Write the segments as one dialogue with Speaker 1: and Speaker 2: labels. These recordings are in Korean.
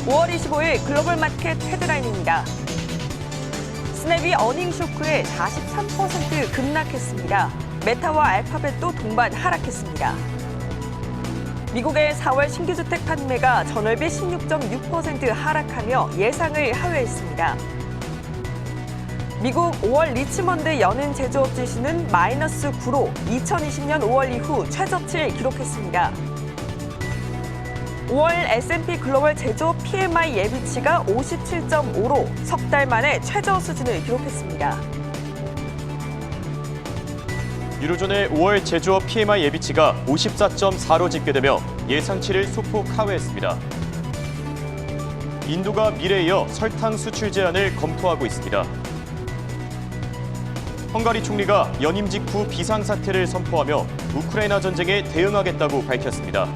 Speaker 1: 5월 25일 글로벌 마켓 헤드라인입니다. 스냅이 어닝 쇼크에 43% 급락했습니다. 메타와 알파벳도 동반 하락했습니다. 미국의 4월 신규주택 판매가 전월비 16.6% 하락하며 예상을 하회했습니다. 미국 5월 리치먼드 연은 제조업 지수는 마이너스 9로 2020년 5월 이후 최저치를 기록했습니다. 5월 S&P 글로벌 제조업 PMI 예비치가 57.5로 석 달 만에 최저 수준을 기록했습니다.
Speaker 2: 유로존의 5월 제조업 PMI 예비치가 54.4로 집계되며 예상치를 소폭 하회했습니다. 인도가 미래에 이어 설탕 수출 제한을 검토하고 있습니다. 헝가리 총리가 연임 직후 비상사태를 선포하며 우크라이나 전쟁에 대응하겠다고 밝혔습니다.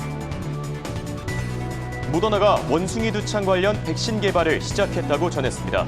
Speaker 2: 모더나가 원숭이 두창 관련 백신 개발을 시작했다고 전했습니다.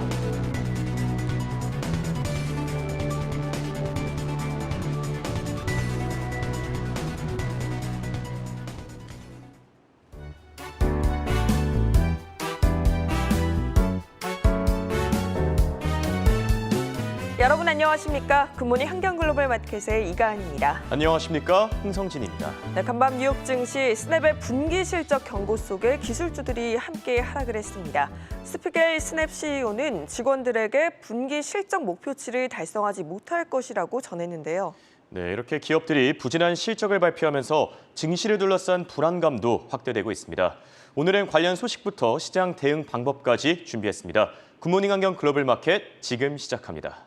Speaker 1: 여러분 안녕하십니까? 굿모닝 한경글로벌 마켓의 이가은입니다.
Speaker 2: 안녕하십니까? 홍성진입니다.
Speaker 1: 네, 간밤 뉴욕 증시 스냅의 분기 실적 경고 속에 기술주들이 함께 하락을 했습니다. 스피겔 스냅 CEO는 직원들에게 분기 실적 목표치를 달성하지 못할 것이라고 전했는데요.
Speaker 2: 네, 이렇게 기업들이 부진한 실적을 발표하면서 증시를 둘러싼 불안감도 확대되고 있습니다. 오늘은 관련 소식부터 시장 대응 방법까지 준비했습니다. 굿모닝 한경 글로벌 마켓 지금 시작합니다.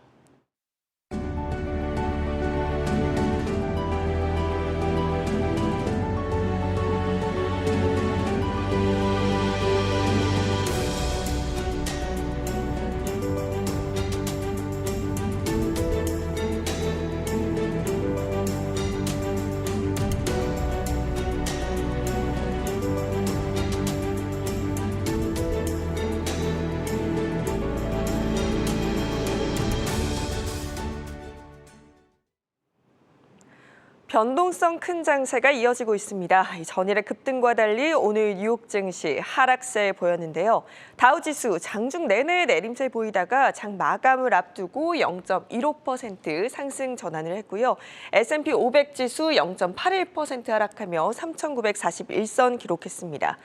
Speaker 1: 변동성 큰 장세가 이어지고 있습니다. 전일의 급등과 달리 오늘 뉴욕 증시 하락세 보였는데요. 다우지수 장중 내내 내림세 보이다가 장 마감을 앞두고 0.15% 상승 전환을 했고요. S&P 500 지수 0.81% 하락하며 3,941선 기록했습니다.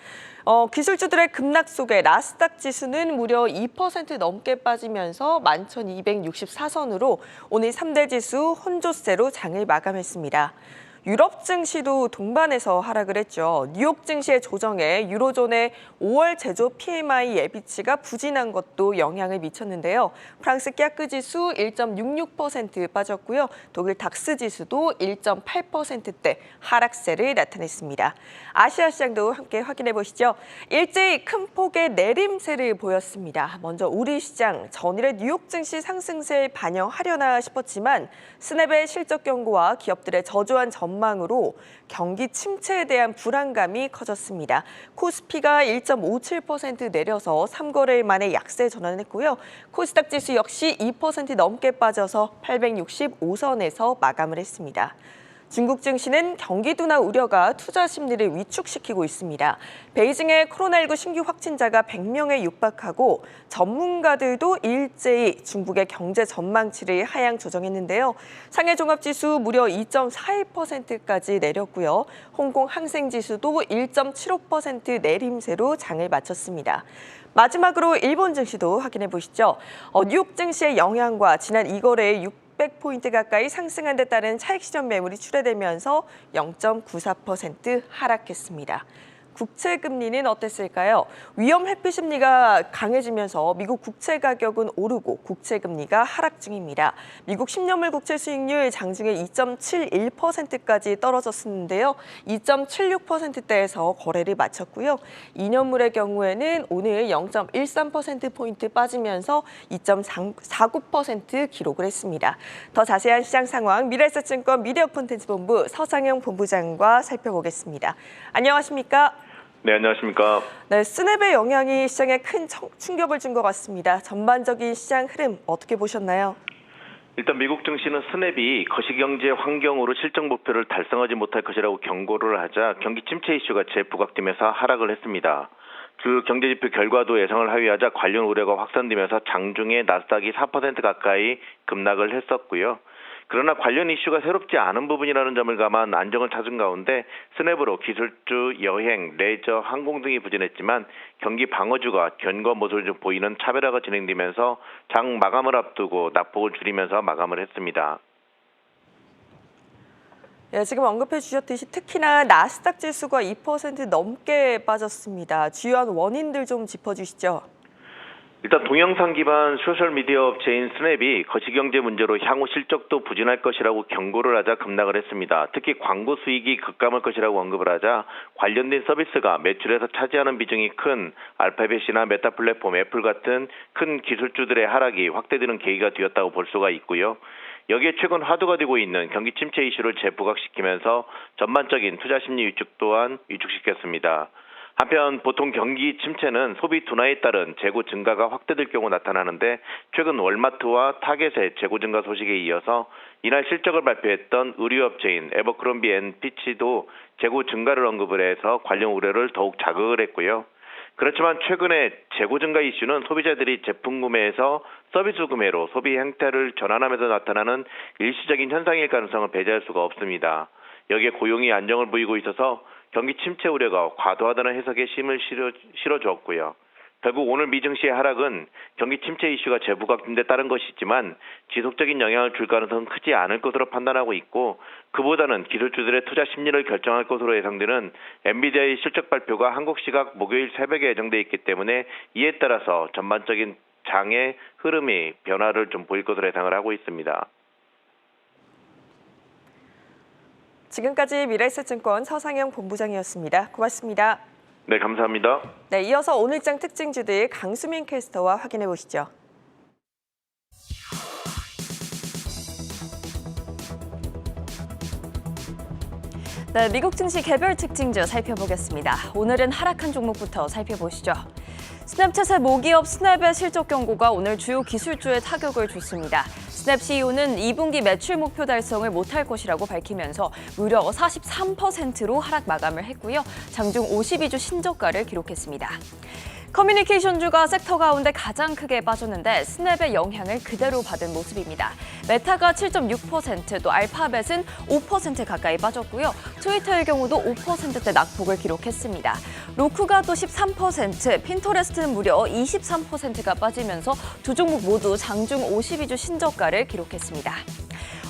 Speaker 1: 기술주들의 급락 속에 나스닥 지수는 무려 2% 넘게 빠지면서 11,264선으로 오늘 3대 지수 혼조세로 장을 마감했습니다. 유럽 증시도 동반해서 하락을 했죠. 뉴욕 증시의 조정에 유로존의 5월 제조업 PMI 예비치가 부진한 것도 영향을 미쳤는데요. 프랑스 깍그 지수 1.66% 빠졌고요. 독일 닥스 지수도 1.8%대 하락세를 나타냈습니다. 아시아 시장도 함께 확인해 보시죠. 일제히 큰 폭의 내림세를 보였습니다. 먼저 우리 시장 전일의 뉴욕 증시 상승세를 반영하려나 싶었지만 스냅의 실적 경고와 기업들의 저조한 전망으로 경기 침체에 대한 불안감이 커졌습니다. 코스피가 1.57% 내려서 3거래일 만에 약세 전환했고요. 코스닥 지수 역시 2% 넘게 빠져서 865선에서 마감을 했습니다. 중국 증시는 경기 둔화 우려가 투자 심리를 위축시키고 있습니다. 베이징의 코로나19 신규 확진자가 100명에 육박하고 전문가들도 일제히 중국의 경제 전망치를 하향 조정했는데요. 상해 종합지수 무려 2.41%까지 내렸고요. 홍콩 항생지수도 1.75% 내림세로 장을 마쳤습니다. 마지막으로 일본 증시도 확인해 보시죠. 뉴욕 증시의 영향과 지난 2거래의 600포인트 가까이 상승한 데 따른 차익 실현 매물이 출회되면서 0.94% 하락했습니다. 국채 금리는 어땠을까요? 위험 회피 심리가 강해지면서 미국 국채 가격은 오르고 국채 금리가 하락 중입니다. 미국 10년물 국채 수익률 장중에 2.71%까지 떨어졌었는데요. 2.76%대에서 거래를 마쳤고요. 2년물의 경우에는 오늘 0.13%포인트 빠지면서 2.49% 기록을 했습니다. 더 자세한 시장 상황 미래에셋증권 미디어 콘텐츠 본부 서상영 본부장과 살펴보겠습니다. 안녕하십니까?
Speaker 3: 네, 안녕하십니까.
Speaker 1: 네, 스냅의 영향이 시장에 큰 충격을 준 것 같습니다. 전반적인 시장 흐름 어떻게 보셨나요?
Speaker 3: 일단 미국 증시는 스냅이 거시경제 환경으로 실적 목표를 달성하지 못할 것이라고 경고를 하자 경기 침체 이슈가 재부각되면서 하락을 했습니다. 그 경제지표 결과도 예상을 하회하자 관련 우려가 확산되면서 장중에 나스닥이 4% 가까이 급락을 했었고요. 그러나 관련 이슈가 새롭지 않은 부분이라는 점을 감안 안정을 찾은 가운데 스냅으로 기술주, 여행, 레저, 항공 등이 부진했지만 경기 방어주가 견고한 모습을 좀 보이는 차별화가 진행되면서 장 마감을 앞두고 낙폭을 줄이면서 마감을 했습니다.
Speaker 1: 예, 지금 언급해 주셨듯이 특히나 나스닥 지수가 2% 넘게 빠졌습니다. 주요한 원인들 좀 짚어주시죠.
Speaker 3: 일단 동영상 기반 소셜미디어 업체인 스냅이 거시경제 문제로 향후 실적도 부진할 것이라고 경고를 하자 급락을 했습니다. 특히 광고 수익이 급감할 것이라고 언급을 하자 관련된 서비스가 매출에서 차지하는 비중이 큰 알파벳이나 메타 플랫폼, 애플 같은 큰 기술주들의 하락이 확대되는 계기가 되었다고 볼 수가 있고요. 여기에 최근 화두가 되고 있는 경기 침체 이슈를 재부각시키면서 전반적인 투자 심리 위축 또한 위축시켰습니다. 한편 보통 경기 침체는 소비 둔화에 따른 재고 증가가 확대될 경우 나타나는데 최근 월마트와 타겟의 재고 증가 소식에 이어서 이날 실적을 발표했던 의류업체인 에버크롬비 앤 피치도 재고 증가를 언급을 해서 관련 우려를 더욱 자극을 했고요. 그렇지만 최근에 재고 증가 이슈는 소비자들이 제품 구매에서 서비스 구매로 소비 행태를 전환하면서 나타나는 일시적인 현상일 가능성을 배제할 수가 없습니다. 여기에 고용이 안정을 보이고 있어서 경기 침체 우려가 과도하다는 해석에 힘을 실어주었고요. 결국 오늘 미증시의 하락은 경기 침체 이슈가 재부각된 데 따른 것이지만 지속적인 영향을 줄 가능성은 크지 않을 것으로 판단하고 있고 그보다는 기술주들의 투자 심리를 결정할 것으로 예상되는 엔비디아의 실적 발표가 한국 시각 목요일 새벽에 예정돼 있기 때문에 이에 따라서 전반적인 장의 흐름이 변화를 좀 보일 것으로 예상을 하고 있습니다.
Speaker 1: 지금까지 미래에셋증권 서상영 본부장이었습니다. 고맙습니다.
Speaker 3: 네, 감사합니다.
Speaker 1: 네, 이어서 오늘장 특징주들 강수민 캐스터와 확인해 보시죠.
Speaker 4: 네, 미국 증시 개별 특징주 살펴보겠습니다. 오늘은 하락한 종목부터 살펴보시죠. 스냅챗의 모기업 스냅의 실적 경고가 오늘 주요 기술주에 타격을 줬습니다. 스냅 CEO는 2분기 매출 목표 달성을 못할 것이라고 밝히면서 무려 43%로 하락 마감을 했고요. 장중 52주 신저가를 기록했습니다. 커뮤니케이션주가 섹터 가운데 가장 크게 빠졌는데 스냅의 영향을 그대로 받은 모습입니다. 메타가 7.6%, 또 알파벳은 5% 가까이 빠졌고요. 트위터의 경우도 5%대 낙폭을 기록했습니다. 로쿠가 또 13%, 핀터레스트는 무려 23%가 빠지면서 두 종목 모두 장중 52주 신저가를 기록했습니다.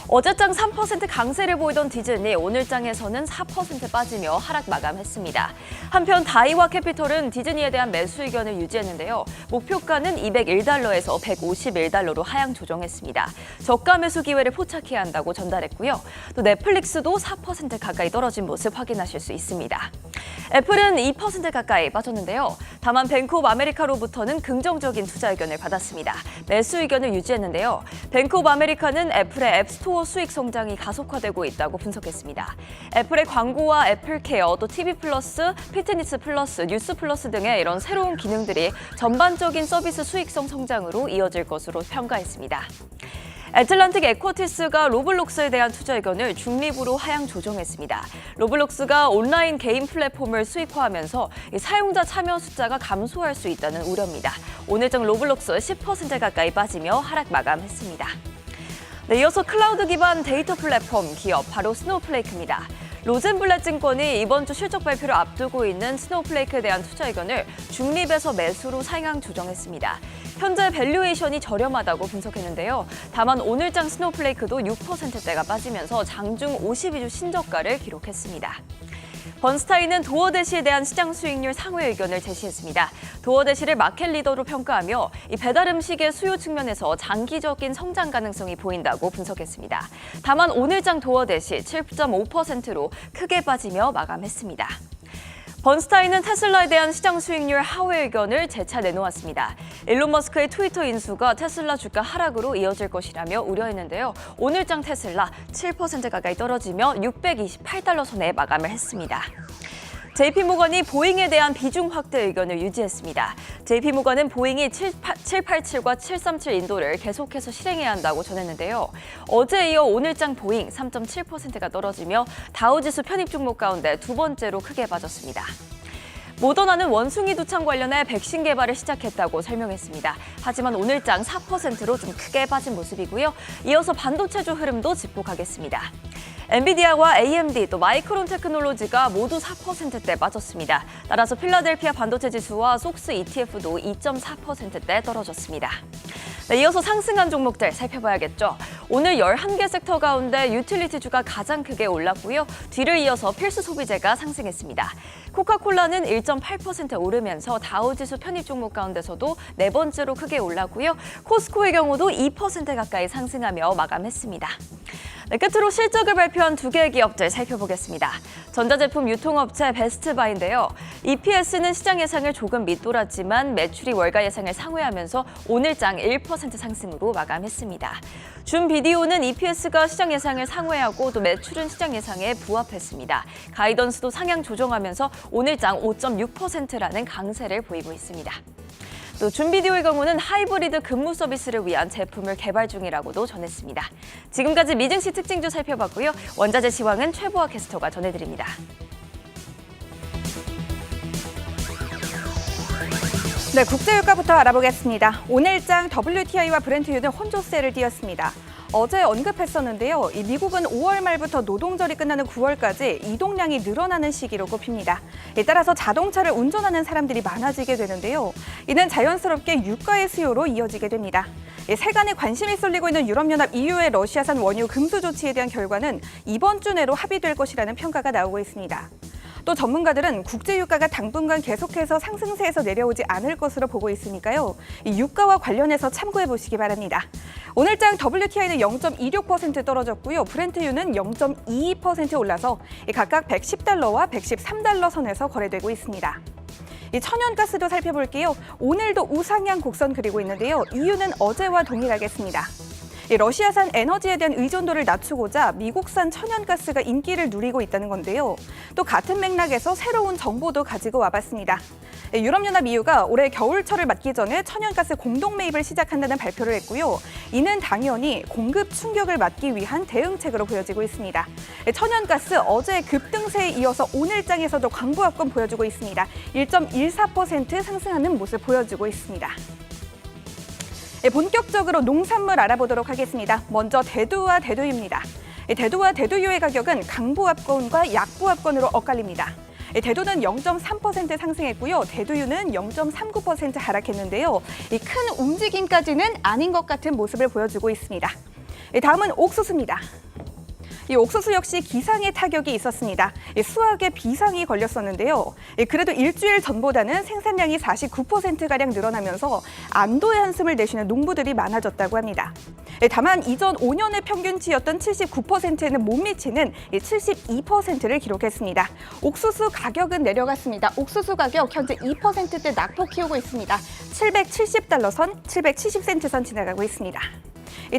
Speaker 4: 어제장 3% 강세를 보이던 디즈니 오늘장에서는 4% 빠지며 하락 마감했습니다. 한편 다이와 캐피털은 디즈니에 대한 매수 의견을 유지했는데요. 목표가는 $201에서 $151로 하향 조정했습니다. 저가 매수 기회를 포착해야 한다고 전달했고요. 또 넷플릭스도 4% 가까이 떨어진 모습 확인하실 수 있습니다. 애플은 2% 가까이 빠졌는데요. 다만 뱅크 오브 아메리카로부터는 긍정적인 투자 의견을 받았습니다. 매수 의견을 유지했는데요. 뱅크 오브 아메리카는 애플의 앱스토어 수익 성장이 가속화되고 있다고 분석했습니다. 애플의 광고와 애플케어, 또 TV 플러스, 피트니스 플러스, 뉴스 플러스 등의 이런 새로운 기능들이 전반적인 서비스 수익성 성장으로 이어질 것으로 평가했습니다. 애틀란틱 에쿼티스가 로블록스에 대한 투자 의견을 중립으로 하향 조정했습니다. 로블록스가 온라인 게임 플랫폼을 수익화하면서 사용자 참여 숫자가 감소할 수 있다는 우려입니다. 오늘장 로블록스 10% 가까이 빠지며 하락 마감했습니다. 네, 이어서 클라우드 기반 데이터 플랫폼 기업 바로 스노우플레이크입니다. 로젠블렛 증권이 이번 주 실적 발표를 앞두고 있는 스노우플레이크에 대한 투자 의견을 중립에서 매수로 상향 조정했습니다. 현재 밸류에이션이 저렴하다고 분석했는데요. 다만 오늘장 스노우플레이크도 6%대가 빠지면서 장중 52주 신저가를 기록했습니다. 번스타인은 도어대시에 대한 시장 수익률 상회 의견을 제시했습니다. 도어대시를 마켓 리더로 평가하며 이 배달 음식의 수요 측면에서 장기적인 성장 가능성이 보인다고 분석했습니다. 다만 오늘장 도어대시 7.5%로 크게 빠지며 마감했습니다. 번스타인은 테슬라에 대한 시장 수익률 하회 의견을 재차 내놓았습니다. 일론 머스크의 트위터 인수가 테슬라 주가 하락으로 이어질 것이라며 우려했는데요. 오늘장 테슬라 7% 가까이 떨어지며 $628 선에 마감을 했습니다. JP모건이 보잉에 대한 비중 확대 의견을 유지했습니다. JP모건은 보잉이 787과 737 인도를 계속해서 실행해야 한다고 전했는데요. 어제 이어 오늘장 보잉 3.7%가 떨어지며 다우지수 편입 종목 가운데 두 번째로 크게 빠졌습니다. 모더나는 원숭이 두창 관련해 백신 개발을 시작했다고 설명했습니다. 하지만 오늘장 4%로 좀 크게 빠진 모습이고요. 이어서 반도체주 흐름도 짚어가겠습니다. 엔비디아와 AMD 또 마이크론 테크놀로지가 모두 4%대 빠졌습니다. 따라서 필라델피아 반도체 지수와 속스 ETF도 2.4%대 떨어졌습니다. 네, 이어서 상승한 종목들 살펴봐야겠죠. 오늘 11개 섹터 가운데 유틸리티주가 가장 크게 올랐고요. 뒤를 이어서 필수 소비재가 상승했습니다. 코카콜라는 1.8% 오르면서 다우지수 편입 종목 가운데서도 네 번째로 크게 올랐고요. 코스코의 경우도 2% 가까이 상승하며 마감했습니다. 네, 끝으로 실적을 발표한 두 개의 기업들 살펴보겠습니다. 전자제품 유통업체 베스트바이인데요. EPS는 시장 예상을 조금 밑돌았지만 매출이 월가 예상을 상회하면서 오늘장 1% 상승으로 마감했습니다. 줌비디오는 EPS가 시장 예상을 상회하고 또 매출은 시장 예상에 부합했습니다. 가이던스도 상향 조정하면서 오늘장 5.6%라는 강세를 보이고 있습니다. 또 줌비디오의 경우는 하이브리드 근무 서비스를 위한 제품을 개발 중이라고도 전했습니다. 지금까지 미증시 특징주 살펴봤고요. 원자재 시황은 최보아 캐스터가 전해드립니다.
Speaker 5: 네, 국제유가부터 알아보겠습니다. 오늘장 WTI와 브렌트유는 혼조세를 띄었습니다. 어제 언급했었는데요. 이 미국은 5월 말부터 노동절이 끝나는 9월까지 이동량이 늘어나는 시기로 꼽힙니다. 따라서 자동차를 운전하는 사람들이 많아지게 되는데요. 이는 자연스럽게 유가의 수요로 이어지게 됩니다. 세간에 관심이 쏠리고 있는 유럽연합 EU의 러시아산 원유 금수 조치에 대한 결과는 이번 주 내로 합의될 것이라는 평가가 나오고 있습니다. 또 전문가들은 국제유가가 당분간 계속해서 상승세에서 내려오지 않을 것으로 보고 있으니까요. 이 유가와 관련해서 참고해 보시기 바랍니다. 오늘장 WTI는 0.26% 떨어졌고요. 브렌트유는 0.22% 올라서 각각 110달러와 113달러 선에서 거래되고 있습니다. 이 천연가스도 살펴볼게요. 오늘도 우상향 곡선 그리고 있는데요. 이유는 어제와 동일하겠습니다. 러시아산 에너지에 대한 의존도를 낮추고자 미국산 천연가스가 인기를 누리고 있다는 건데요. 또 같은 맥락에서 새로운 정보도 가지고 와봤습니다. 유럽연합 EU가 올해 겨울철을 맞기 전에 천연가스 공동 매입을 시작한다는 발표를 했고요. 이는 당연히 공급 충격을 막기 위한 대응책으로 보여지고 있습니다. 천연가스 어제 급등세에 이어서 오늘장에서도 강보합권 보여주고 있습니다. 1.14% 상승하는 모습 보여주고 있습니다. 본격적으로 농산물 알아보도록 하겠습니다. 먼저 대두와 대두유입니다. 대두와 대두유의 가격은 강보합권과 약보합권으로 엇갈립니다. 대두는 0.3% 상승했고요. 대두유는 0.39% 하락했는데요. 이 큰 움직임까지는 아닌 것 같은 모습을 보여주고 있습니다. 다음은 옥수수입니다. 이 옥수수 역시 기상의 타격이 있었습니다. 수확에 비상이 걸렸었는데요. 그래도 일주일 전보다는 생산량이 49%가량 늘어나면서 안도의 한숨을 내쉬는 농부들이 많아졌다고 합니다. 다만 이전 5년의 평균치였던 79%에는 못 미치는 72%를 기록했습니다. 옥수수 가격은 내려갔습니다. 옥수수 가격 현재 2%대 낙폭 키우고 있습니다. 770달러 선, 770센트 선 지나가고 있습니다.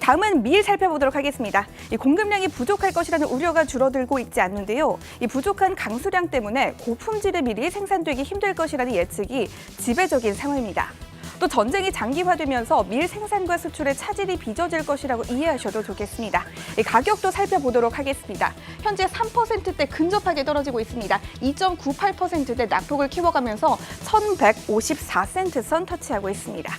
Speaker 5: 다음은 밀 살펴보도록 하겠습니다. 공급량이 부족할 것이라는 우려가 줄어들고 있지 않는데요. 이 부족한 강수량 때문에 고품질의 밀이 생산되기 힘들 것이라는 예측이 지배적인 상황입니다. 또 전쟁이 장기화되면서 밀 생산과 수출의 차질이 빚어질 것이라고 이해하셔도 좋겠습니다. 가격도 살펴보도록 하겠습니다. 현재 3%대 근접하게 떨어지고 있습니다. 2.98%대 낙폭을 키워가면서 1,154센트 선 터치하고 있습니다.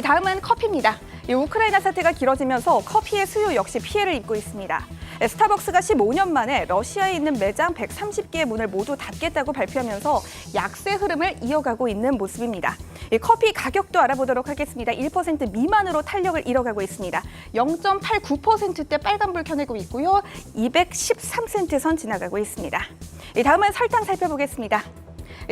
Speaker 5: 다음은 커피입니다. 우크라이나 사태가 길어지면서 커피의 수요 역시 피해를 입고 있습니다. 스타벅스가 15년 만에 러시아에 있는 매장 130개의 문을 모두 닫겠다고 발표하면서 약세 흐름을 이어가고 있는 모습입니다. 커피 가격도 알아보도록 하겠습니다. 1% 미만으로 탄력을 잃어가고 있습니다. 0.89%대 빨간불 켜내고 있고요. 213센트 선 지나가고 있습니다. 다음은 설탕 살펴보겠습니다.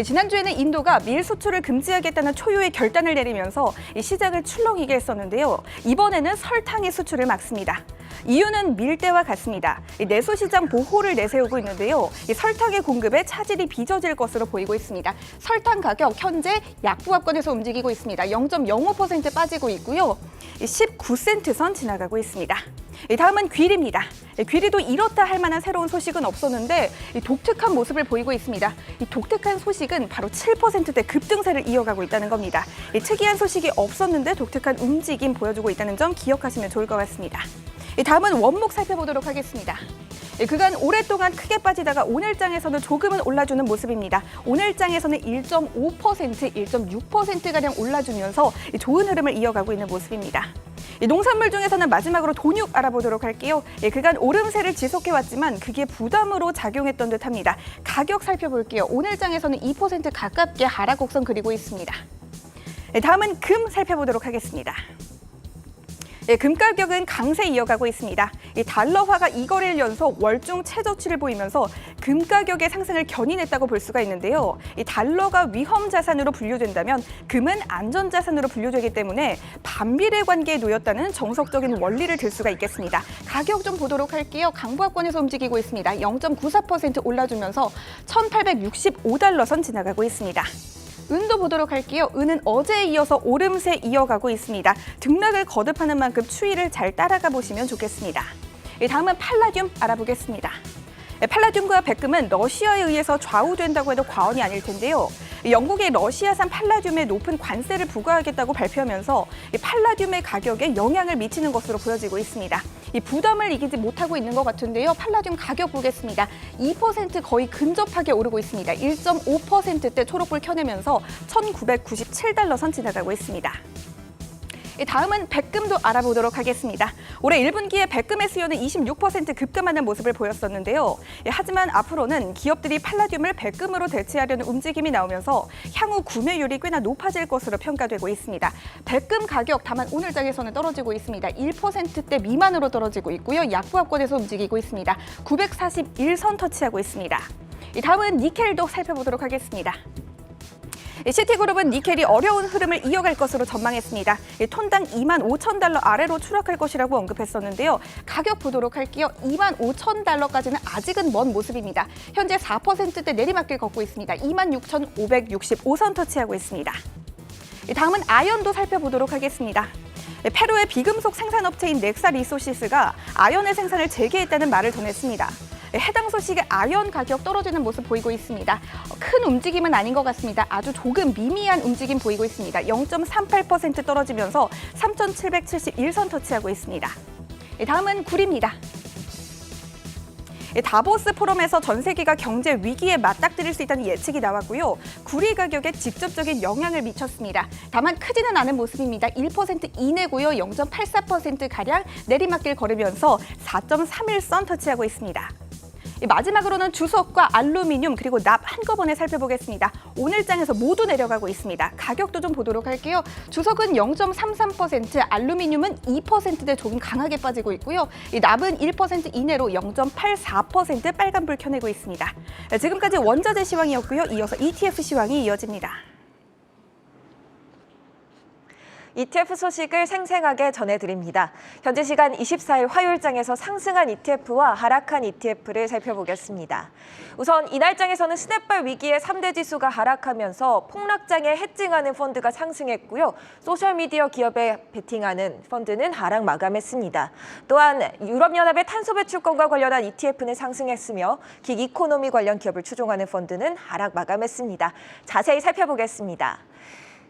Speaker 5: 지난주에는 인도가 밀 수출을 금지하겠다는 초유의 결단을 내리면서 시장을 출렁이게 했었는데요. 이번에는 설탕의 수출을 막습니다. 이유는 밀대와 같습니다. 내수시장 보호를 내세우고 있는데요. 설탕의 공급에 차질이 빚어질 것으로 보이고 있습니다. 설탕 가격 현재 약보합권에서 움직이고 있습니다. 0.05% 빠지고 있고요. 19센트 선 지나가고 있습니다. 다음은 귀리입니다. 귀리도 이렇다 할 만한 새로운 소식은 없었는데 독특한 모습을 보이고 있습니다. 이 독특한 소식은 바로 7%대 급등세를 이어가고 있다는 겁니다. 특이한 소식이 없었는데 독특한 움직임 보여주고 있다는 점 기억하시면 좋을 것 같습니다. 다음은 원목 살펴보도록 하겠습니다. 그간 오랫동안 크게 빠지다가 오늘장에서는 조금은 올라주는 모습입니다. 오늘장에서는 1.5%, 1.6%가량 올라주면서 좋은 흐름을 이어가고 있는 모습입니다. 농산물 중에서는 마지막으로 돈육 알아보도록 할게요. 그간 오름세를 지속해왔지만 그게 부담으로 작용했던 듯합니다. 가격 살펴볼게요. 오늘장에서는 2% 가깝게 하락 곡선 그리고 있습니다. 다음은 금 살펴보도록 하겠습니다. 금 가격은 강세 이어가고 있습니다. 달러화가 2거래일 연속 월중 최저치를 보이면서 금 가격의 상승을 견인했다고 볼 수가 있는데요. 달러가 위험 자산으로 분류된다면 금은 안전 자산으로 분류되기 때문에 반비례 관계에 놓였다는 정석적인 원리를 들 수가 있겠습니다. 가격 좀 보도록 할게요. 강보합권에서 움직이고 있습니다. 0.94% 올라주면서 1,865달러 선 지나가고 있습니다. 은도 보도록 할게요. 은은 어제에 이어서 오름세 이어가고 있습니다. 등락을 거듭하는 만큼 추이를 잘 따라가 보시면 좋겠습니다. 다음은 팔라듐 알아보겠습니다. 팔라듐과 백금은 러시아에 의해서 좌우된다고 해도 과언이 아닐 텐데요. 영국이 러시아산 팔라듐에 높은 관세를 부과하겠다고 발표하면서 팔라듐의 가격에 영향을 미치는 것으로 보여지고 있습니다. 이 부담을 이기지 못하고 있는 것 같은데요. 팔라듐 가격 보겠습니다. 2% 거의 근접하게 오르고 있습니다. 1.5%대 초록불 켜내면서 1,997달러 선 지나가고 있습니다. 다음은 백금도 알아보도록 하겠습니다. 올해 1분기에 백금의 수요는 26% 급감하는 모습을 보였었는데요. 하지만 앞으로는 기업들이 팔라듐을 백금으로 대체하려는 움직임이 나오면서 향후 구매율이 꽤나 높아질 것으로 평가되고 있습니다. 백금 가격 다만 오늘장에서는 떨어지고 있습니다. 1%대 미만으로 떨어지고 있고요. 약보합권에서 움직이고 있습니다. 941선 터치하고 있습니다. 다음은 니켈도 살펴보도록 하겠습니다. 시티그룹은 니켈이 어려운 흐름을 이어갈 것으로 전망했습니다. 톤당 25,000달러 아래로 추락할 것이라고 언급했었는데요. 가격 보도록 할게요. 25,000달러까지는 아직은 먼 모습입니다. 현재 4%대 내리막길 걷고 있습니다. 26,565선 터치하고 있습니다. 다음은 아연도 살펴보도록 하겠습니다. 페루의 비금속 생산업체인 넥사 리소시스가 아연의 생산을 재개했다는 말을 전했습니다. 해당 소식에 아연 가격 떨어지는 모습 보이고 있습니다. 큰 움직임은 아닌 것 같습니다. 아주 조금 미미한 움직임 보이고 있습니다. 0.38% 떨어지면서 3,771선 터치하고 있습니다. 다음은 굴입니다. 다보스 포럼에서 전 세계가 경제 위기에 맞닥뜨릴 수 있다는 예측이 나왔고요. 구리 가격에 직접적인 영향을 미쳤습니다. 다만 크지는 않은 모습입니다. 1% 이내고요. 0.84%가량 내리막길 걸으면서 4.31선 터치하고 있습니다. 마지막으로는 주석과 알루미늄 그리고 납 한꺼번에 살펴보겠습니다. 오늘장에서 모두 내려가고 있습니다. 가격도 좀 보도록 할게요. 주석은 0.33%, 알루미늄은 2%대 조금 강하게 빠지고 있고요. 이 납은 1% 이내로 0.84% 빨간불 켜내고 있습니다. 지금까지 원자재 시황이었고요. 이어서 ETF 시황이 이어집니다.
Speaker 1: ETF 소식을 생생하게 전해드립니다. 현재 시간 24일 화요일장에서 상승한 ETF와 하락한 ETF를 살펴보겠습니다. 우선 이날장에서는 스냅발 위기에 3대 지수가 하락하면서 폭락장에 해칭하는 펀드가 상승했고요. 소셜미디어 기업에 베팅하는 펀드는 하락 마감했습니다. 또한 유럽연합의 탄소 배출권과 관련한 ETF는 상승했으며 기기코노미 관련 기업을 추종하는 펀드는 하락 마감했습니다. 자세히 살펴보겠습니다.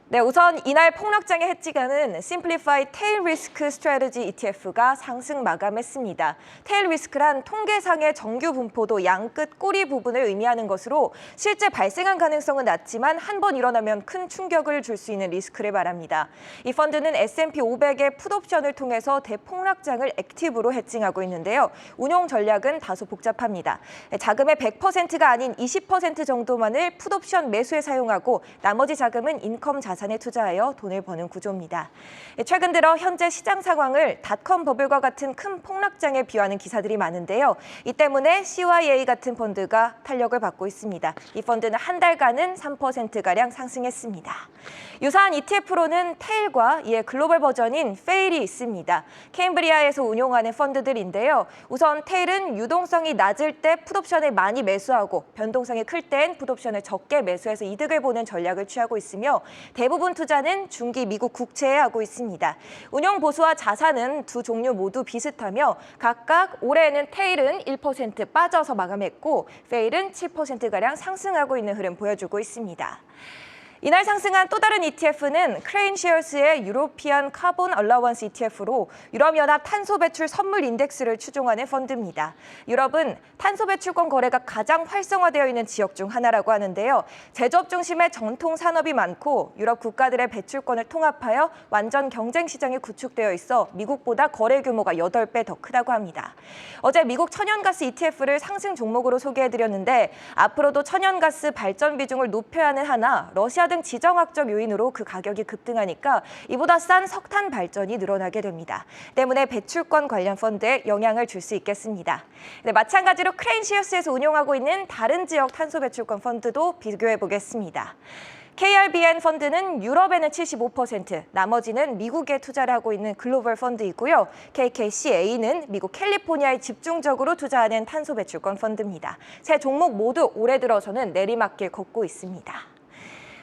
Speaker 1: 네, 우선 이날 폭락장에 해치가는 심플리파이 테일 리스크 스트래티지 ETF가 상승 마감했습니다. 테일 리스크란 통계상의 정규 분포도 양끝 꼬리 부분을 의미하는 것으로 실제 발생한 가능성은 낮지만 한 번 일어나면 큰 충격을 줄 수 있는 리스크를 말합니다. 이 펀드는 S&P 500의 풋옵션을 통해서 대폭락장을 액티브로 해칭하고 있는데요. 운용 전략은 다소 복잡합니다. 자금의 100%가 아닌 20% 정도만을 풋옵션 매수에 사용하고 나머지 자금은 인컴 자산에 투자하여 돈을 버는 구조입니다. 최근 들어 현재 시장 상황을 닷컴 버블과 같은 큰 폭락장에 비유하는 기사들이 많은데요. 이 때문에 CYA 같은 펀드가 탄력을 받고 있습니다. 이 펀드는 한 달간은 3%가량 상승했습니다. 유사한 ETF로는 테일과 이에 글로벌 버전인 페일이 있습니다. 캠브리아에서 운용하는 펀드들인데요. 우선 테일은 유동성이 낮을 때 풋옵션을 많이 매수하고 변동성이 클 땐 풋옵션을 적게 매수해서 이득을 보는 전략을 취하고 있으며 대부분 투자는 중기 미국 국채에 하고 있습니다. 운용 보수와 자산은 두 종류 모두 비슷하며 각각 올해에는 테일은 1% 빠져서 마감했고 페일은 7%가량 상승하고 있는 흐름 보여주고 있습니다. 이날 상승한 또 다른 ETF는 크레인시어스의 유로피안 카본 얼라원스 ETF로 유럽연합 탄소 배출 선물 인덱스를 추종하는 펀드입니다. 유럽은 탄소 배출권 거래가 가장 활성화되어 있는 지역 중 하나라고 하는데요. 제조업 중심의 전통 산업이 많고 유럽 국가들의 배출권을 통합하여 완전 경쟁 시장이 구축되어 있어 미국보다 거래 규모가 8배 더 크다고 합니다. 어제 미국 천연가스 ETF를 상승 종목으로 소개해드렸는데 앞으로도 천연가스 발전 비중을 높여야 하는 하나 러시아 등 지정학적 요인으로 그 가격이 급등하니까 이보다 싼 석탄 발전이 늘어나게 됩니다. 때문에 배출권 관련 펀드에 영향을 줄 수 있겠습니다. 네, 마찬가지로 크레인시어스에서 운용하고 있는 다른 지역 탄소 배출권 펀드도 비교해 보겠습니다. KRBN 펀드는 유럽에는 75%, 나머지는 미국에 투자를 하고 있는 글로벌 펀드이고요. KKCA는 미국 캘리포니아에 집중적으로 투자하는 탄소 배출권 펀드입니다. 세 종목 모두 올해 들어서는 내리막길 걷고 있습니다.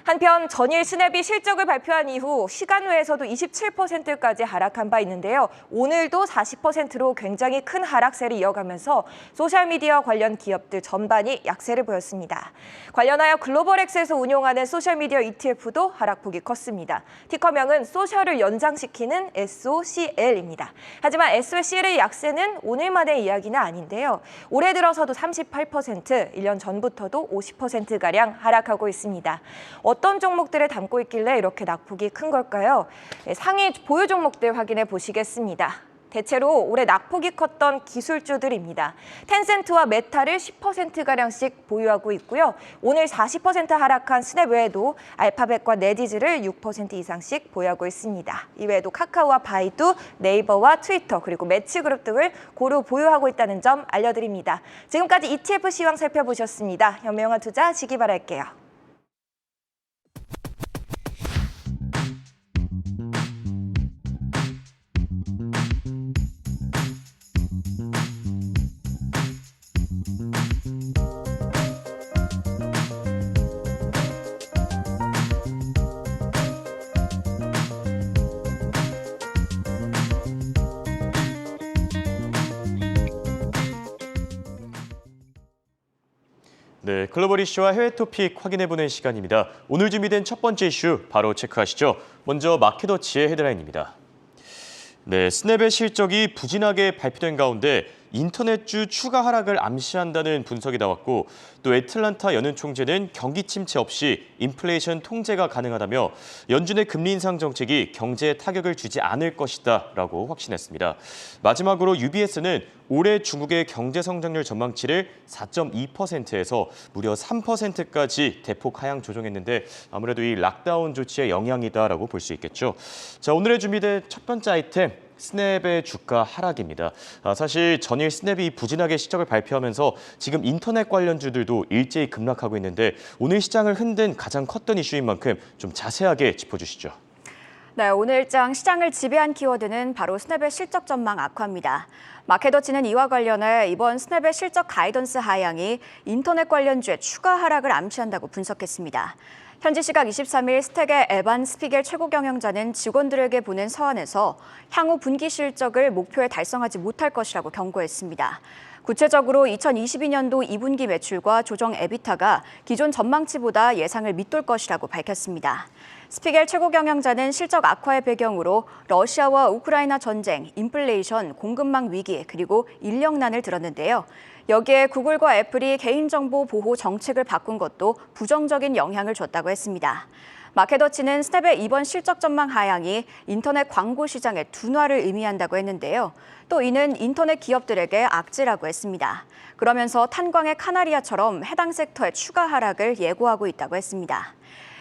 Speaker 1: 한편 전일 스냅이 실적을 발표한 이후 시간외에서도 27%까지 하락한 바 있는데요. 오늘도 40%로 굉장히 큰 하락세를 이어가면서 소셜미디어 관련 기업들 전반이 약세를 보였습니다. 관련하여 글로벌엑스에서 운용하는 소셜미디어 ETF도 하락폭이 컸습니다. 티커명은 소셜을 연장시키는 SOCL입니다. 하지만 SOCL의 약세는 오늘만의 이야기는 아닌데요. 올해 들어서도 38%, 1년 전부터도 50%가량 하락하고 있습니다. 어떤 종목들을 담고 있길래 이렇게 낙폭이 큰 걸까요? 상위 보유 종목들 확인해 보시겠습니다. 대체로 올해 낙폭이 컸던 기술주들입니다. 텐센트와 메타를 10%가량씩 보유하고 있고요. 오늘 40% 하락한 스냅 외에도 알파벳과 네디즈를 6% 이상씩 보유하고 있습니다. 이외에도 카카오와 바이두, 네이버와 트위터, 그리고 매치그룹 등을 고루 보유하고 있다는 점 알려드립니다. 지금까지 ETF 시황 살펴보셨습니다. 현명한 투자 하시기 바랄게요.
Speaker 2: 네, 글로벌 이슈와 해외 토픽 확인해보는 시간입니다. 오늘 준비된 첫 번째 이슈 바로 체크하시죠. 먼저 마켓워치의 헤드라인입니다. 네, 스냅의 실적이 부진하게 발표된 가운데 인터넷주 추가 하락을 암시한다는 분석이 나왔고 또 애틀란타 연은 총재는 경기 침체 없이 인플레이션 통제가 가능하다며 연준의 금리 인상 정책이 경제에 타격을 주지 않을 것이다라고 확신했습니다. 마지막으로 UBS는 올해 중국의 경제 성장률 전망치를 4.2%에서 무려 3%까지 대폭 하향 조정했는데 아무래도 이 락다운 조치의 영향이다라고 볼 수 있겠죠. 자, 오늘의 준비된 첫 번째 아이템. 스냅의 주가 하락입니다. 사실 전일 스냅이 부진하게 실적을 발표하면서 지금 인터넷 관련주들도 일제히 급락하고 있는데 오늘 시장을 흔든 가장 컸던 이슈인 만큼 좀 자세하게 짚어주시죠.
Speaker 4: 네, 오늘장 시장을 지배한 키워드는 바로 스냅의 실적 전망 악화입니다. 마켓워치는 이와 관련해 이번 스냅의 실적 가이던스 하향이 인터넷 관련주의 추가 하락을 암시한다고 분석했습니다. 현지 시각 23일 스택의 에반 스피겔 최고 경영자는 직원들에게 보낸 서한에서 향후 분기 실적을 목표에 달성하지 못할 것이라고 경고했습니다. 구체적으로 2022년도 2분기 매출과 조정 에비타가 기존 전망치보다 예상을 밑돌 것이라고 밝혔습니다. 스피겔 최고 경영자는 실적 악화의 배경으로 러시아와 우크라이나 전쟁, 인플레이션, 공급망 위기, 그리고 인력난을 들었는데요. 여기에 구글과 애플이 개인정보 보호 정책을 바꾼 것도 부정적인 영향을 줬다고 했습니다. 마켓워치는 스냅의 이번 실적 전망 하향이 인터넷 광고 시장의 둔화를 의미한다고 했는데요. 또 이는 인터넷 기업들에게 악재라고 했습니다. 그러면서 탄광의 카나리아처럼 해당 섹터의 추가 하락을 예고하고 있다고 했습니다.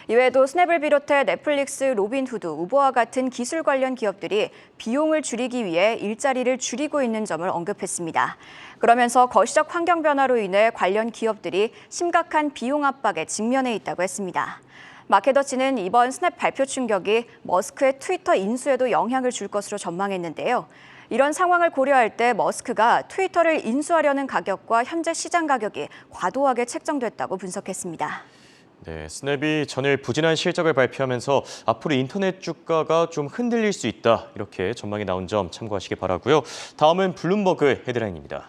Speaker 4: 이외에도 스냅을 비롯해 넷플릭스, 로빈후드, 우버와 같은 기술 관련 기업들이 비용을 줄이기 위해 일자리를 줄이고 있는 점을 언급했습니다. 그러면서 거시적 환경 변화로 인해 관련 기업들이 심각한 비용 압박에 직면해 있다고 했습니다. 마켓워치는 이번 스냅 발표 충격이 머스크의 트위터 인수에도 영향을 줄 것으로 전망했는데요. 이런 상황을 고려할 때 머스크가 트위터를 인수하려는 가격과 현재 시장 가격이 과도하게 책정됐다고 분석했습니다.
Speaker 2: 네, 스냅이 전일 부진한 실적을 발표하면서 앞으로 인터넷 주가가 좀 흔들릴 수 있다. 이렇게 전망이 나온 점 참고하시기 바라고요. 다음은 블룸버그 헤드라인입니다.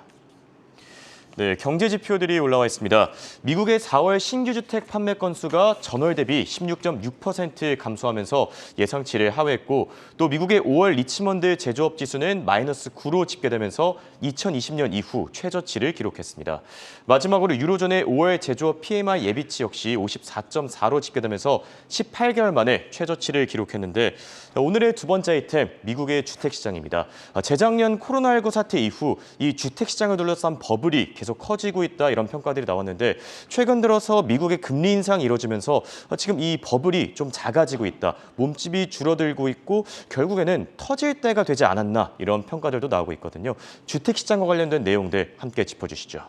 Speaker 2: 네, 경제 지표들이 올라와 있습니다. 미국의 4월 신규 주택 판매 건수가 전월 대비 16.6% 감소하면서 예상치를 하회했고 또 미국의 5월 리치먼드 제조업 지수는 마이너스 9로 집계되면서 2020년 이후 최저치를 기록했습니다. 마지막으로 유로존의 5월 제조업 PMI 예비치 역시 54.4로 집계되면서 18개월 만에 최저치를 기록했는데 오늘의 두 번째 아이템, 미국의 주택시장입니다. 재작년 코로나19 사태 이후 이 주택시장을 둘러싼 버블이 계속 커지고 있다 이런 평가들이 나왔는데 최근 들어서 미국의 금리 인상이 이뤄지면서 지금 이 버블이 좀 작아지고 있다. 몸집이 줄어들고 있고 결국에는 터질 때가 되지 않았나 이런 평가들도 나오고 있거든요. 주택시장과 관련된 내용들 함께 짚어주시죠.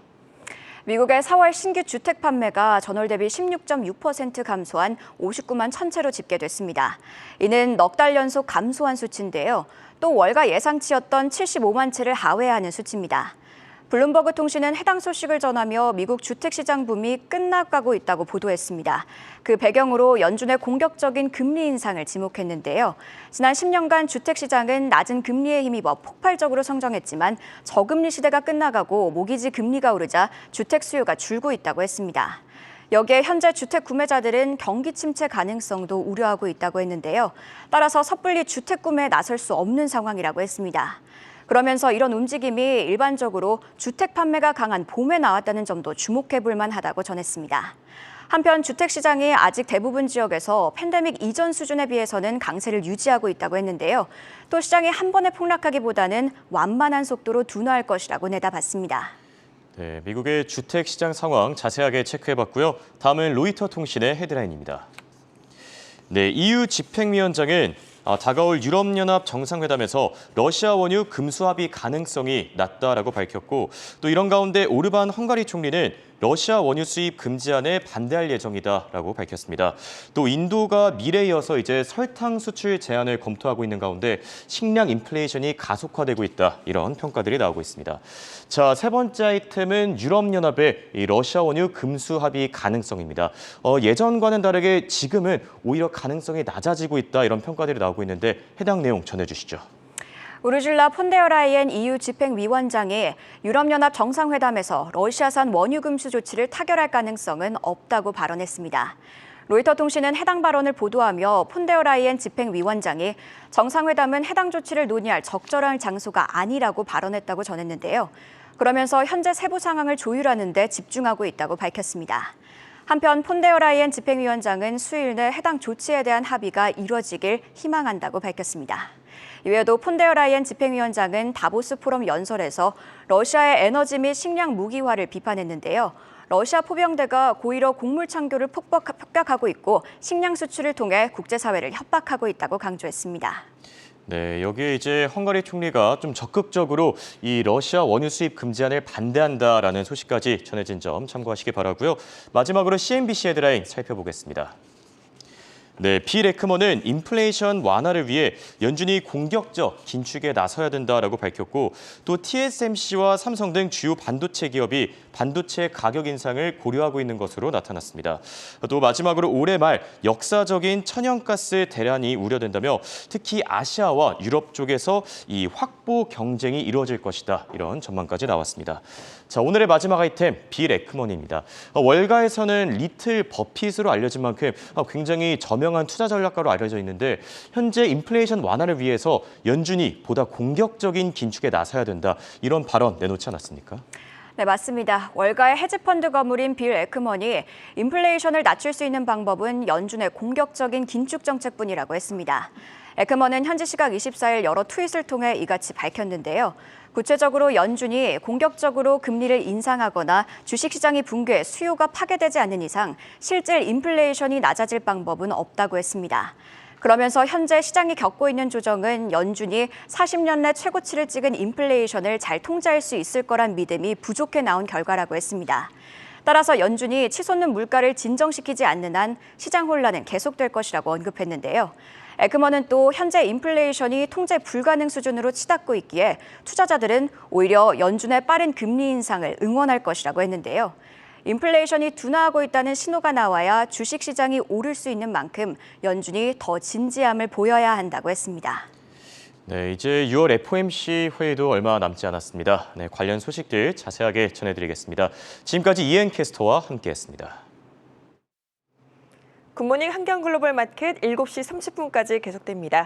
Speaker 4: 미국의 4월 신규 주택 판매가 전월 대비 16.6% 감소한 59만 1,000채로 집계됐습니다. 이는 넉 달 연속 감소한 수치인데요. 또 월가 예상치였던 75만 채를 하회하는 수치입니다. 블룸버그 통신은 해당 소식을 전하며 미국 주택시장 붐이 끝나가고 있다고 보도했습니다. 그 배경으로 연준의 공격적인 금리 인상을 지목했는데요. 지난 10년간 주택시장은 낮은 금리에 힘입어 폭발적으로 성장했지만 저금리 시대가 끝나가고 모기지 금리가 오르자 주택 수요가 줄고 있다고 했습니다. 여기에 현재 주택 구매자들은 경기 침체 가능성도 우려하고 있다고 했는데요. 따라서 섣불리 주택 구매에 나설 수 없는 상황이라고 했습니다. 그러면서 이런 움직임이 일반적으로 주택 판매가 강한 봄에 나왔다는 점도 주목해 볼 만하다고 전했습니다. 한편 주택시장이 아직 대부분 지역에서 팬데믹 이전 수준에 비해서는 강세를 유지하고 있다고 했는데요. 또 시장이 한 번에 폭락하기보다는 완만한 속도로 둔화할 것이라고 내다봤습니다.
Speaker 2: 네, 미국의 주택시장 상황 자세하게 체크해봤고요. 다음은 로이터 통신의 헤드라인입니다. 네, EU 집행위원장은 다가올 유럽연합 정상회담에서 러시아 원유 금수 합의 가능성이 낮다라고 밝혔고 또 이런 가운데 오르반 헝가리 총리는 러시아 원유 수입 금지안에 반대할 예정이다라고 밝혔습니다. 또 인도가 미래에 이어서 이제 설탕 수출 제한을 검토하고 있는 가운데 식량 인플레이션이 가속화되고 있다 이런 평가들이 나오고 있습니다. 자, 세 번째 아이템은 유럽연합의 이 러시아 원유 금수 합의 가능성입니다. 예전과는 다르게 지금은 오히려 가능성이 낮아지고 있다 이런 평가들이 나오고 있는데 해당 내용 전해주시죠.
Speaker 4: 우르줄라 폰데어라이엔 EU 집행위원장이 유럽연합 정상회담에서 러시아산 원유 금수 조치를 타결할 가능성은 없다고 발언했습니다. 로이터 통신은 해당 발언을 보도하며 폰데어라이엔 집행위원장이 정상회담은 해당 조치를 논의할 적절한 장소가 아니라고 발언했다고 전했는데요. 그러면서 현재 세부 상황을 조율하는 데 집중하고 있다고 밝혔습니다. 한편 폰데어라이엔 집행위원장은 수요일 내 해당 조치에 대한 합의가 이뤄지길 희망한다고 밝혔습니다. 이외에도 폰데어라이엔 집행위원장은 다보스 포럼 연설에서 러시아의 에너지 및 식량 무기화를 비판했는데요. 러시아 포병대가 고의로 곡물 창교를 폭격하고 있고 식량 수출을 통해 국제사회를 협박하고 있다고 강조했습니다.
Speaker 2: 네, 여기에 이제 헝가리 총리가 좀 적극적으로 이 러시아 원유 수입 금지안을 반대한다라는 소식까지 전해진 점 참고하시기 바라고요. 마지막으로 CNBC 헤드라인 살펴보겠습니다. 네, 빌 에크먼은 인플레이션 완화를 위해 연준이 공격적 긴축에 나서야 된다라고 밝혔고 또 TSMC와 삼성 등 주요 반도체 기업이 반도체 가격 인상을 고려하고 있는 것으로 나타났습니다. 또 마지막으로 올해 말 역사적인 천연가스 대란이 우려된다며 특히 아시아와 유럽 쪽에서 이 확보 경쟁이 이루어질 것이다. 이런 전망까지 나왔습니다. 자, 오늘의 마지막 아이템 빌 에크먼입니다. 월가에서는 리틀 버핏으로 알려진 만큼 굉장히 저명한 투자 전략가로 알려져 있는데 현재 인플레이션 완화를 위해서 연준이 보다 공격적인 긴축에 나서야 된다. 이런 발언 내놓지 않았습니까?
Speaker 4: 네, 맞습니다. 월가의 헤지펀드 거물인 빌 에크먼이 인플레이션을 낮출 수 있는 방법은 연준의 공격적인 긴축 정책뿐이라고 했습니다. 에크먼은 현지 시각 24일 여러 트윗을 통해 이같이 밝혔는데요. 구체적으로 연준이 공격적으로 금리를 인상하거나 주식시장이 붕괴, 수요가 파괴되지 않는 이상 실질 인플레이션이 낮아질 방법은 없다고 했습니다. 그러면서 현재 시장이 겪고 있는 조정은 연준이 40년 내 최고치를 찍은 인플레이션을 잘 통제할 수 있을 거란 믿음이 부족해 나온 결과라고 했습니다. 따라서 연준이 치솟는 물가를 진정시키지 않는 한 시장 혼란은 계속될 것이라고 언급했는데요. 에크먼은 또 현재 인플레이션이 통제 불가능 수준으로 치닫고 있기에 투자자들은 오히려 연준의 빠른 금리 인상을 응원할 것이라고 했는데요. 인플레이션이 둔화하고 있다는 신호가 나와야 주식시장이 오를 수 있는 만큼 연준이 더 진지함을 보여야 한다고 했습니다.
Speaker 2: 네, 이제 6월 FOMC 회의도 얼마 남지 않았습니다. 네, 관련 소식들 자세하게 전해드리겠습니다. 지금까지 이행 캐스터와 함께했습니다.
Speaker 1: 굿모닝 한경글로벌 마켓 7시 30분까지 계속됩니다.